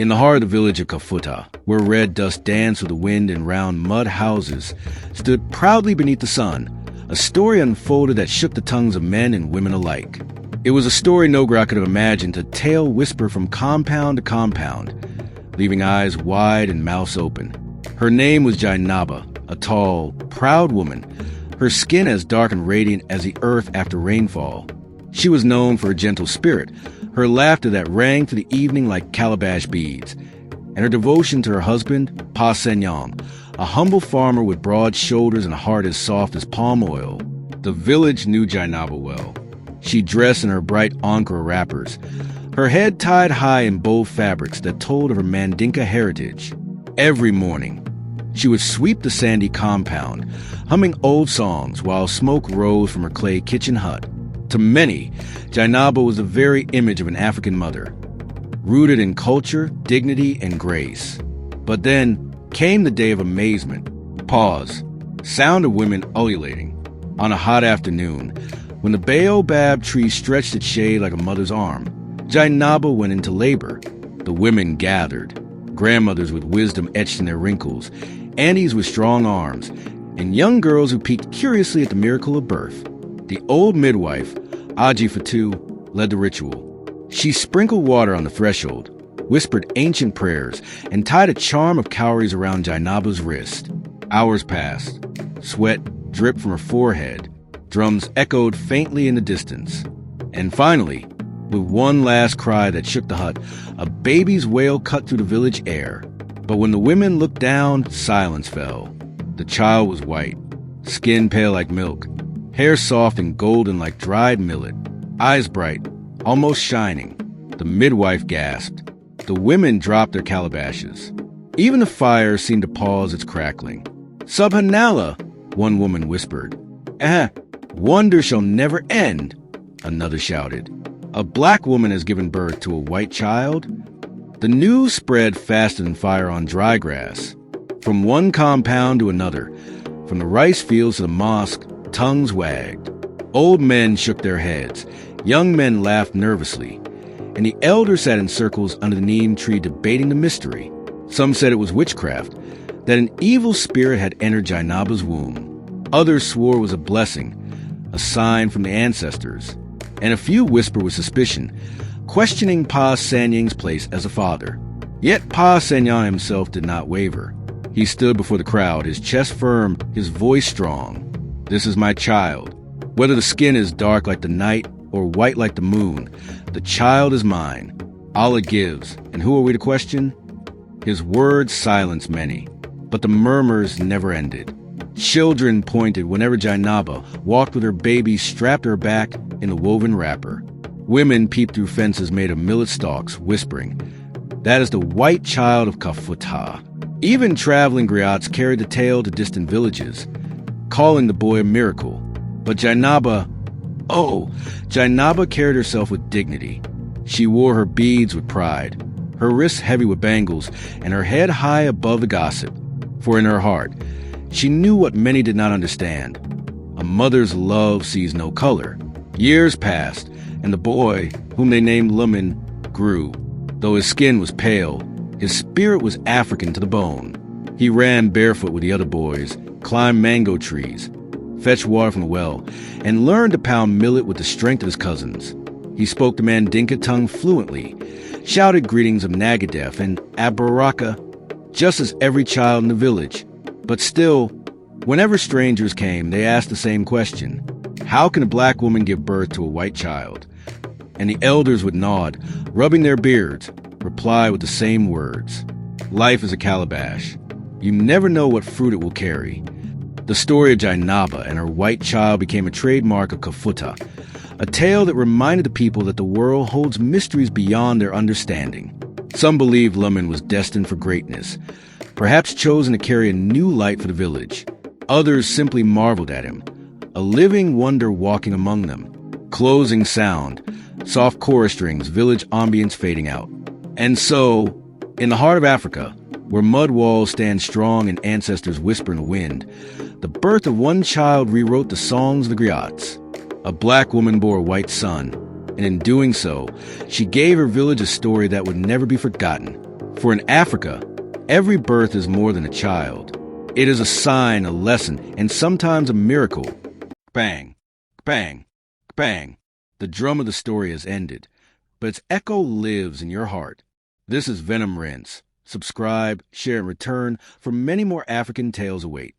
In the heart of the village of Kafuta, where red dust danced with the wind and round mud houses stood proudly beneath the sun, a story unfolded that shook the tongues of men and women alike. It was a story no girl could have imagined, a tale whispered from compound to compound, leaving eyes wide and mouths open. Her name was Jainaba, a tall, proud woman, her skin as dark and radiant as the earth after rainfall. She was known for her gentle spirit, her laughter that rang through the evening like calabash beads, and her devotion to her husband, Pa Senyang, a humble farmer with broad shoulders and a heart as soft as palm oil. The village knew Jainaba well. She dressed in her bright Ankara wrappers, her head tied high in bold fabrics that told of her Mandinka heritage. Every morning, she would sweep the sandy compound, humming old songs while smoke rose from her clay kitchen hut. To many, Jainaba was the very image of an African mother, rooted in culture, dignity, and grace. But then came the day of amazement. Pause. Sound of women ululating. On a hot afternoon, when the baobab tree stretched its shade like a mother's arm, Jainaba went into labor. The women gathered, grandmothers with wisdom etched in their wrinkles, aunties with strong arms, and young girls who peeked curiously at the miracle of birth. The old midwife, Aji Fatu, led the ritual. She sprinkled water on the threshold, whispered ancient prayers, and tied a charm of cowries around Jainaba's wrist. Hours passed. Sweat dripped from her forehead. Drums echoed faintly in the distance. And finally, with one last cry that shook the hut, a baby's wail cut through the village air. But when the women looked down, silence fell. The child was white, skin pale like milk, hair soft and golden like dried millet, eyes bright, almost shining. The midwife gasped. The women dropped their calabashes. Even the fire seemed to pause its crackling. "Subhanallah," one woman whispered. "Wonder shall never end," another shouted. "A black woman has given birth to a white child?" The news spread faster than fire on dry grass. From one compound to another, from the rice fields to the mosque, tongues wagged. Old men shook their heads. Young men laughed nervously. And the elders sat in circles under the neem tree debating the mystery. Some said it was witchcraft, that an evil spirit had entered Jainaba's womb. Others swore it was a blessing, a sign from the ancestors. And a few whispered with suspicion, questioning Pa Sanyang's place as a father. Yet Pa Sanyang himself did not waver. He stood before the crowd, his chest firm, his voice strong. "This is my child. Whether the skin is dark like the night or white like the moon, the child is mine. Allah gives, and who are we to question?" His words silenced many, but the murmurs never ended. Children pointed whenever Jainaba walked with her baby strapped to her back in the woven wrapper. Women peeped through fences made of millet stalks, whispering, "That is the white child of Kafuta." Even traveling griots carried the tale to distant villages, calling the boy a miracle. But Jainaba carried herself with dignity. She wore her beads with pride, her wrists heavy with bangles, and her head high above the gossip. For in her heart, she knew what many did not understand. A mother's love sees no color. Years passed, and the boy, whom they named Lumin, grew. Though his skin was pale, his spirit was African to the bone. He ran barefoot with the other boys, climbed mango trees, fetched water from the well, and learned to pound millet with the strength of his cousins. He spoke the Mandinka tongue fluently, shouted greetings of Nagadef and Abaraka, just as every child in the village. But still, whenever strangers came, they asked the same question. How can a black woman give birth to a white child? And the elders would nod, rubbing their beards, reply with the same words. Life is a calabash. You never know what fruit it will carry. The story of Jainaba and her white child became a trademark of Kafuta, a tale that reminded the people that the world holds mysteries beyond their understanding. Some believed Lumin was destined for greatness, perhaps chosen to carry a new light for the village. Others simply marveled at him, a living wonder walking among them. Closing sound, soft chorus strings, village ambience fading out. And so, in the heart of Africa, where mud walls stand strong and ancestors whisper in the wind, the birth of one child rewrote the songs of the griots. A black woman bore a white son, and in doing so, she gave her village a story that would never be forgotten. For in Africa, every birth is more than a child. It is a sign, a lesson, and sometimes a miracle. Bang, bang, bang. The drum of the story has ended, but its echo lives in your heart. This is Venom Rinse. Subscribe, share, and return for many more African tales await.